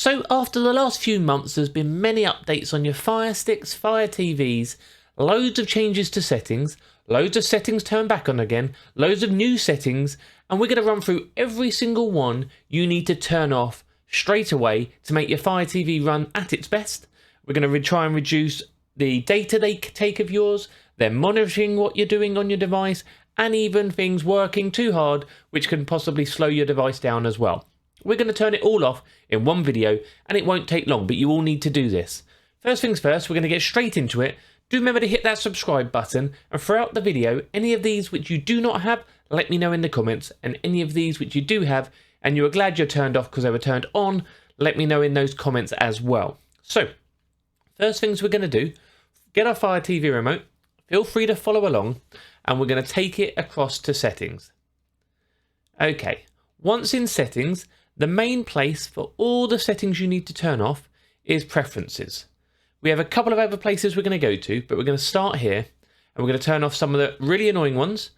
So after the last few months, there's been many updates on your Firesticks, Fire TVs, loads of changes to settings, loads of settings turned back on again, loads of new settings, and we're going to run through every single one you need to turn off straight away to make your Fire TV run at its best. We're going to try and reduce the data they take of yours, they're monitoring what you're doing on your device, and even things working too hard, which can possibly slow your device down as well. We're going to turn it all off in one video, and it won't take long, but you all need to do this. First things first, we're going to get straight into it. Do remember to hit that subscribe button, and throughout the video, any of these which you do not have, let me know in the comments, and any of these which you do have, and you are glad you're turned off because they were turned on, let me know in those comments as well. So, first things we're going to do, get our Fire TV remote, feel free to follow along, and we're going to take it across to settings. Okay, once in settings, the main place for all the settings you need to turn off is preferences. We have a couple of other places we're going to go to, but we're going to start here, and we're going to turn off some of the really annoying ones,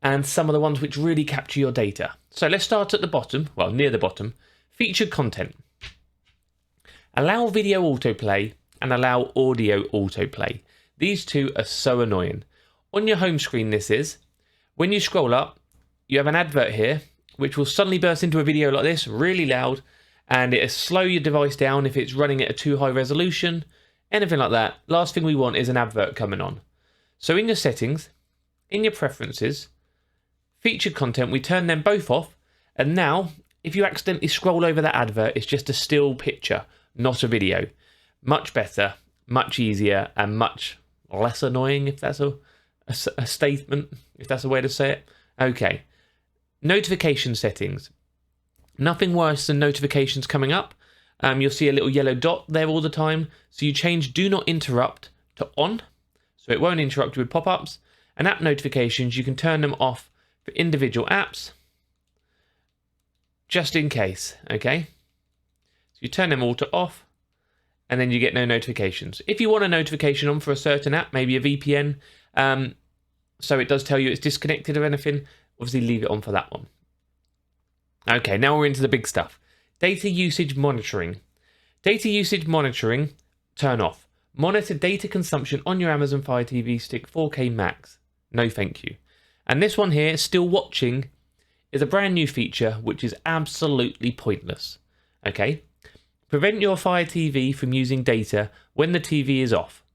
and some of the ones which really capture your data. So let's start at the bottom, well, near the bottom, featured content. Allow video autoplay and allow audio autoplay. These two are so annoying. On your home screen this is, when you scroll up, you have an advert here, which will suddenly burst into a video like this, really loud, and it'll slow your device down if it's running at a too high resolution, anything like that. Last thing we want is an advert coming on. So in your settings, in your preferences, featured content, we turn them both off, and now, if you accidentally scroll over that advert, it's just a still picture, not a video. Much better, much easier, and much less annoying, if that's a statement, if that's a way to say it. Okay. Notification settings. Nothing worse than notifications coming up. You'll see a little yellow dot there all the time. So you change do not interrupt to on. So it won't interrupt you with pop-ups. And app notifications, you can turn them off for individual apps. Just in case, okay? So you turn them all to off. And then you get no notifications. If you want a notification on for a certain app, maybe a VPN, so it does tell you it's disconnected or anything, obviously leave it on for that one. Okay, now we're into the big stuff. Data usage monitoring. Data usage monitoring, turn off. Monitor data consumption on your Amazon Fire TV Stick 4K Max. No thank you. And this one here, still watching, is a brand new feature which is absolutely pointless. Okay? Prevent your Fire TV from using data when the TV is off.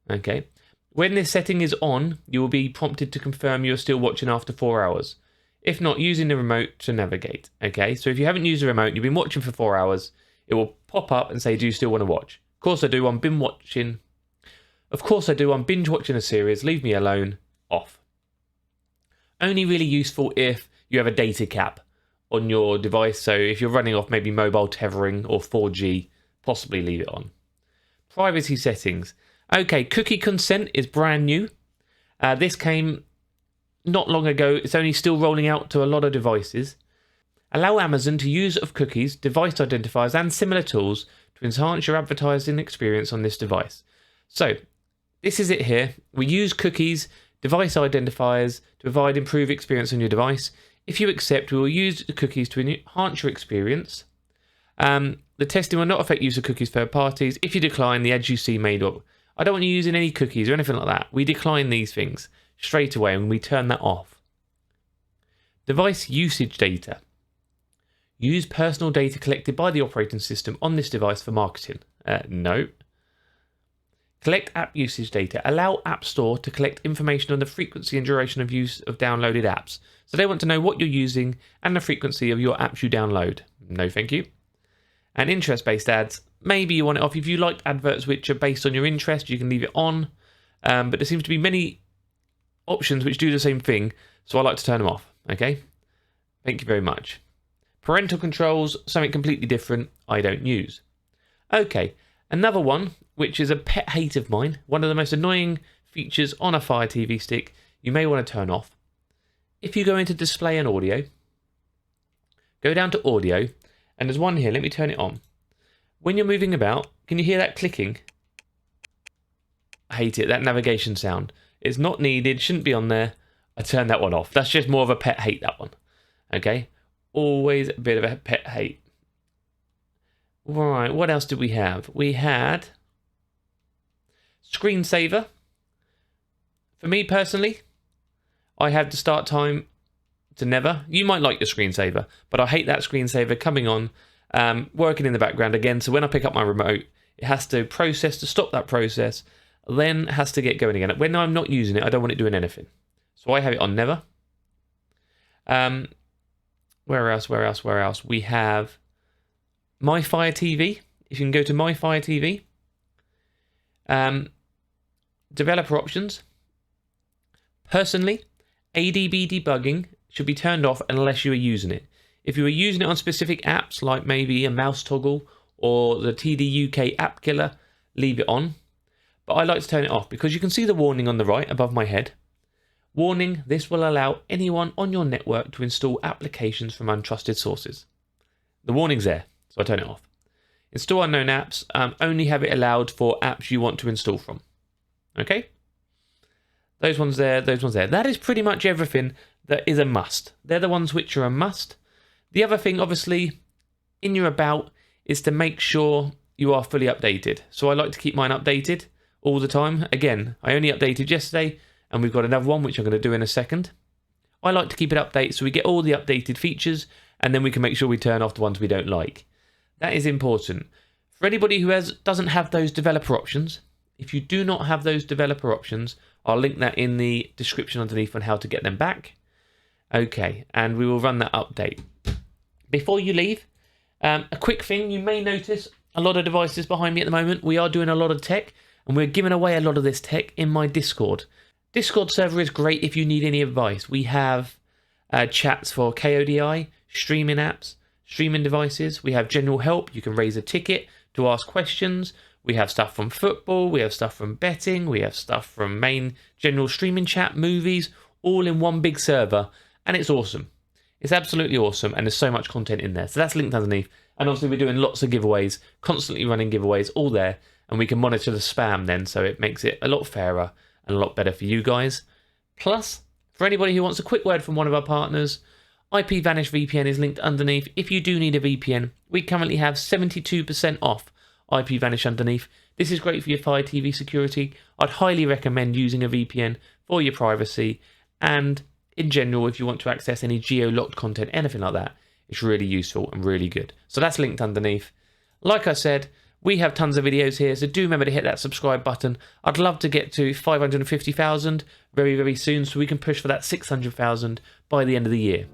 Okay? When this setting is on, you will be prompted to confirm you're still watching after 4 hours. If not, using the remote to navigate. Okay, so if you haven't used the remote, you've been watching for 4 hours, it will pop up and say, do you still want to watch? Of course I do, I'm binge watching. Of course I do, I'm binge watching a series, leave me alone, off. Only really useful if you have a data cap on your device, so if you're running off maybe mobile tethering or 4G, possibly leave it on. Privacy settings. Okay, cookie consent is brand new. This came not long ago. It's only still rolling out to a lot of devices. Allow Amazon to use of cookies, device identifiers, and similar tools to enhance your advertising experience on this device. So, this is it here. We use cookies, device identifiers to provide improved experience on your device. If you accept, we will use the cookies to enhance your experience. The testing will not affect use of cookies third parties. If you decline, the ads you see made up. I don't want you using any cookies or anything like that. We decline these things straight away and we turn that off. Device usage data. Use personal data collected by the operating system on this device for marketing. No. Collect app usage data. Allow App Store to collect information on the frequency and duration of use of downloaded apps. So they want to know what you're using and the frequency of your apps you download. No thank you. And interest-based ads. Maybe you want it off. If you like adverts which are based on your interest, you can leave it on. But there seems to be many options which do the same thing, so I like to turn them off. Okay? Thank you very much. Parental controls, something completely different, I don't use. Okay, another one, which is a pet hate of mine, one of the most annoying features on a Fire TV Stick, you may want to turn off. If you go into display and audio, go down to audio, and there's one here, let me turn it on. When you're moving about, can you hear that clicking? I hate it, that navigation sound. It's not needed, shouldn't be on there. I turn that one off. That's just more of a pet hate, that one. Okay? Always a bit of a pet hate. Right, what else did we have? We had screensaver. For me personally, I have the start time to never. You might like your screensaver, but I hate that screensaver coming on, working in the background again. So when I pick up my remote, it has to process to stop that process, then has to get going again. When I'm not using it, I don't want it doing anything. So I have it on never. Where else? We have My Fire TV. If you can go to My Fire TV, developer options. Personally, ADB debugging should be turned off unless you are using it. If you are using it on specific apps, like maybe a mouse toggle or the TDUK app killer, leave it on. But I like to turn it off because you can see the warning on the right above my head. Warning, this will allow anyone on your network to install applications from untrusted sources. The warning's there, so I turn it off. Install unknown apps, only have it allowed for apps you want to install from. Okay? Those ones there, those ones there. That is pretty much everything that is a must. They're the ones which are a must. The other thing, obviously, in your about is to make sure you are fully updated. So I like to keep mine updated all the time. Again, I only updated yesterday, and we've got another one which I'm going to do in a second. I like to keep it updated so we get all the updated features, and then we can make sure we turn off the ones we don't like. That is important. For anybody who doesn't have those developer options, if you do not have those developer options, I'll link that in the description underneath on how to get them back. Okay, and we will run that update. Before you leave, a quick thing, you may notice a lot of devices behind me at the moment. We are doing a lot of tech, and we're giving away a lot of this tech in my Discord. Discord server is great if you need any advice. We have chats for KODI, streaming apps, streaming devices. We have general help. You can raise a ticket to ask questions. We have stuff from football. We have stuff from betting. We have stuff from main general streaming chat, movies, all in one big server. And it's awesome. It's absolutely awesome. And there's so much content in there. So that's linked underneath. And obviously we're doing lots of giveaways, constantly running giveaways, all there. And we can monitor the spam then. So it makes it a lot fairer and a lot better for you guys. Plus, for anybody who wants a quick word from one of our partners, IPVanish VPN is linked underneath. If you do need a VPN, we currently have 72% off IPVanish underneath. This is great for your Fire TV security. I'd highly recommend using a VPN for your privacy, and in general, if you want to access any geo-locked content, anything like that, it's really useful and really good. So that's linked underneath. Like I said, we have tons of videos here, so do remember to hit that subscribe button. I'd love to get to 550,000 very, very soon, so we can push for that 600,000 by the end of the year.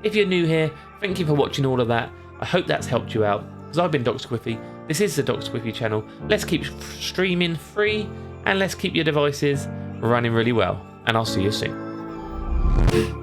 If you're new here, thank you for watching all of that. I hope that's helped you out, because I've been Dr. Squiffy. This is the Dr. Squiffy channel. Let's keep streaming free, and let's keep your devices running really well. And I'll see you soon.